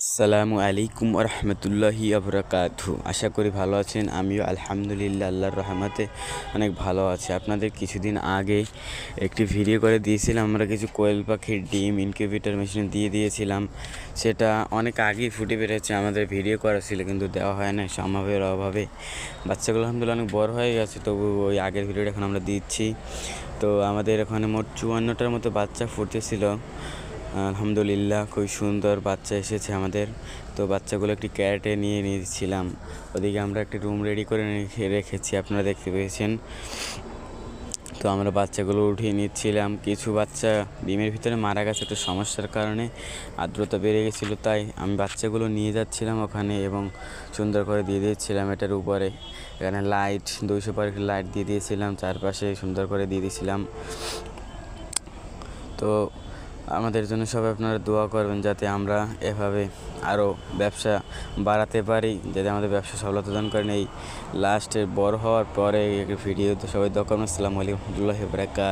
আসসালামু আলাইকুম রহমতুল্লাহি আবরাকাতহু। আশা করি ভালো আছেন। আমিও আলহামদুলিল্লাহ আল্লাহর রহমতে অনেক ভালো আছি। আপনাদের কিছুদিন আগে একটি ভিডিও করে দিয়েছিলাম, আমরা কিছু কোয়েল পাখির ডিম ইনকিউবেটর মেশিনে দিয়ে দিয়েছিলাম। সেটা অনেক আগেই ফুটে বেরোচ্ছে, আমাদের ভিডিও করা ছিল কিন্তু দেওয়া হয় না সম্ভবের অভাবে। বাচ্চাগুলো আলহামদুলিল্লাহ অনেক বড় হয়ে গেছে, তবু ওই আগের ভিডিওটা এখন আমরা দিচ্ছি। তো আমাদের ওখানে মোট 54টার মতো বাচ্চা ফুটেছিল। আলহামদুলিল্লাহ খুব সুন্দর বাচ্চা এসেছে আমাদের। তো বাচ্চাগুলো একটি ক্যারেটে নিয়ে নিয়েছিলাম, ওদিকে আমরা একটি রুম রেডি করে রেখেছি, আপনারা দেখতে পেয়েছেন। তো আমরা বাচ্চাগুলো উঠিয়ে নিচ্ছিলাম। কিছু বাচ্চা ডিমের ভিতরে মারা গেছে একটু সমস্যার কারণে, আর্দ্রতা বেড়ে গেছিলো, তাই আমি বাচ্চাগুলো নিয়ে যাচ্ছিলাম ওখানে এবং সুন্দর করে দিয়ে দিয়েছিলাম এটার উপরে। এখানে লাইট 200 পার লাইট দিয়ে দিয়েছিলাম, চারপাশে সুন্দর করে দিয়ে দিয়েছিলাম। তো আমাদের জন্য সবাই আপনারা দোয়া করবেন যাতে আমরা এভাবে আরও ব্যবসা বাড়াতে পারি, যাতে আমাদের ব্যবসা সফলতা দান করেন। এই লাস্টের বড় হওয়ার পরে ভিডিও তো সবাই দোয়া করবেন। আসসালামু আলাইকুম ওয়া রাহমাতুল্লাহি ওয়া বারাকাতুহু।